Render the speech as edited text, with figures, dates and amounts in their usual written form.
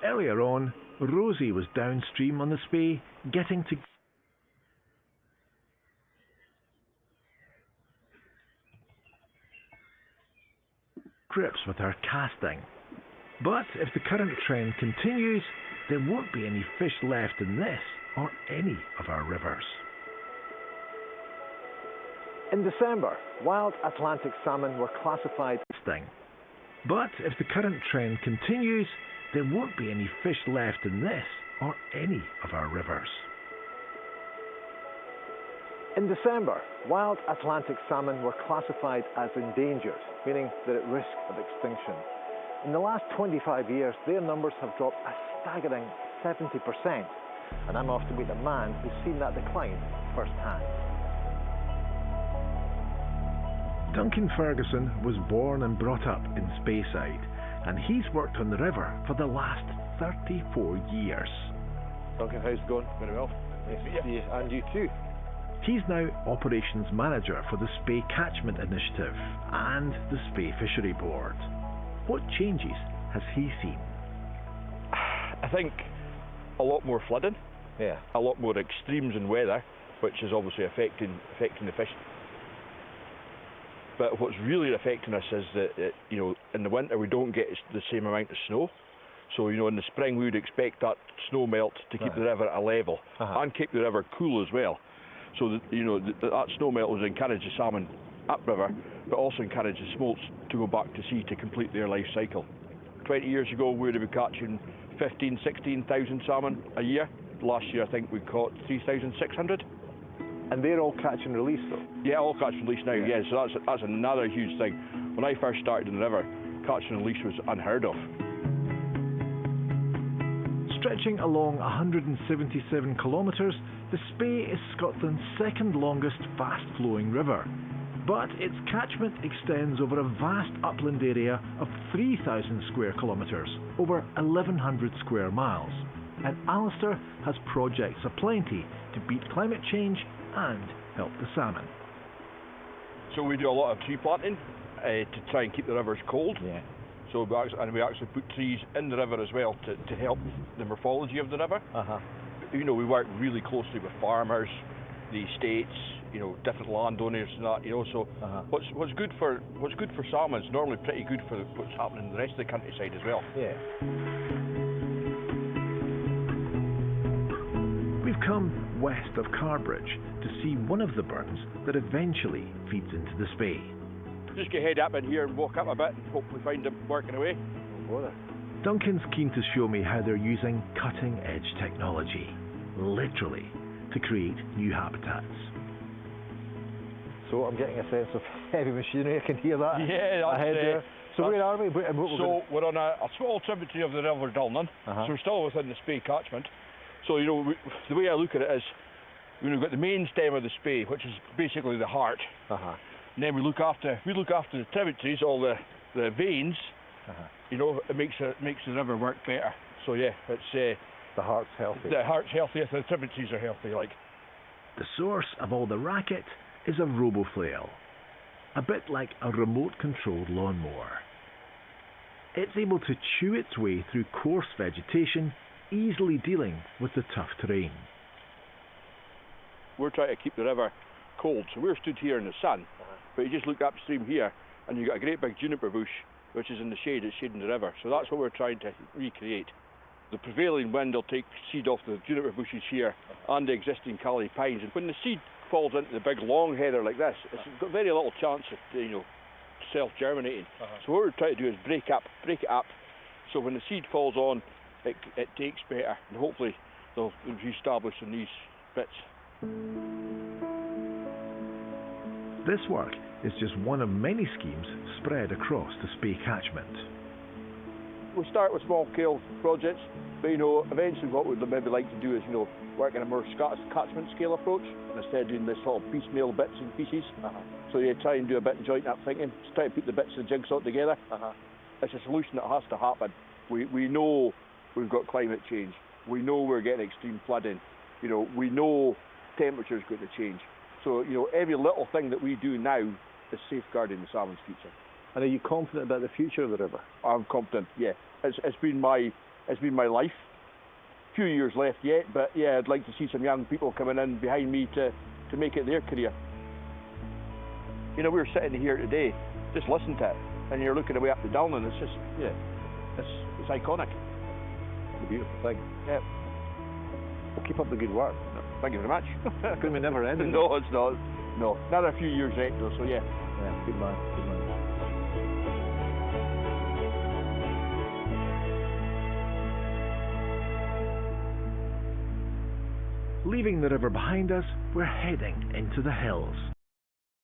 Earlier on, Rosie was downstream on the Spey, getting to grips with her casting. But if the current trend continues, there won't be any fish left in this or any of our rivers. In December, wild Atlantic salmon were classified as sting. But if the current trend continues, there won't be any fish left in this or any of our rivers. In December, wild Atlantic salmon were classified as endangered, meaning they're at risk of extinction. In the last 25 years, their numbers have dropped a staggering 70%, and I'm off to meet a man who's seen that decline firsthand. Duncan Ferguson was born and brought up in Speyside, and he's worked on the river for the last 34 years. Duncan, how's it going? Very well. Nice to see you. And you too. He's now Operations Manager for the Spey Catchment Initiative and the Spey Fishery Board. What changes has he seen? I think a lot more flooding, a lot more extremes in weather, which is obviously affecting the fish. But what's really affecting us is that, in the winter we don't get the same amount of snow. So, in the spring we would expect that snow melt to keep the river at a level and keep the river cool as well. So that, that snow melt will encourage the salmon upriver, but also encourage the smolts to go back to sea to complete their life cycle. 20 years ago we would have been catching 15,000, 16,000 salmon a year. Last year I think we caught 3,600. And they're all catch and release though? Yeah, all catch and release now, yeah. So that's another huge thing. When I first started in the river, catch and release was unheard of. Stretching along 177 kilometres, the Spey is Scotland's second longest fast-flowing river. But its catchment extends over a vast upland area of 3,000 square kilometres, over 1,100 square miles. And Alistair has projects aplenty to beat climate change and help the salmon. So we do a lot of tree planting to try and keep the rivers cold. Yeah. So we actually put trees in the river as well to help the morphology of the river. We work really closely with farmers, the estates, different landowners and that. So what's good for salmon is normally pretty good for what's happening in the rest of the countryside as well. Yeah. We've come west of Carbridge to see one of the burns that eventually feeds into the Spey. Just get head up in here and walk up a bit and hopefully find them working away. Duncan's keen to show me how they're using cutting-edge technology, literally, to create new habitats. So I'm getting a sense of heavy machinery, I can hear that. Yeah, that's ahead there. So where are we? So we're on a small tributary of the River Dulnan, so we're still within the Spey catchment. So, the way I look at it is, we've got the main stem of the Spey, which is basically the heart. And then we look after the tributaries, all the veins. It makes the river work better. So yeah, it's the heart's healthy. The heart's healthy if the tributaries are healthy, like. The source of all the racket is a roboflail, a bit like a remote-controlled lawnmower. It's able to chew its way through coarse vegetation, easily dealing with the tough terrain. We're trying to keep the river cold, so we're stood here in the sun, but you just look upstream here and you've got a great big juniper bush which is in the shade, it's shading the river, so that's what we're trying to recreate. The prevailing wind will take seed off the juniper bushes here and the existing Cali pines, and when the seed falls into the big long heather like this, it's got very little chance of self-germinating. So what we're trying to do is break it up, so when the seed falls on, it takes better, and hopefully they'll be established in these bits. This work is just one of many schemes spread across the Spey catchment. We start with small-scale projects, but eventually what we'd maybe like to do is work in a more catchment scale approach instead of doing this sort of piecemeal bits and pieces. So you try and do a bit of joint up thinking, just try to put the bits of the jigsaw together. It's a solution that has to happen. We know we've got climate change. We know we're getting extreme flooding. We know temperature's going to change. So every little thing that we do now is safeguarding the salmon's future. And are you confident about the future of the river? I'm confident, yeah. It's been my It's been my life. Few years left yet, but yeah, I'd like to see some young people coming in behind me to make it their career. You know, we're sitting here today, just listen to it, and you're looking away up the down, and it's just, yeah, it's iconic. It's a beautiful thing. Yeah. Well, keep up the good work. No, thank you very much. It's going to be never ending. No, it's not. No, another few years yet, though. So yeah. Yeah, good man. Good man. Leaving the river behind us, we're heading into the hills.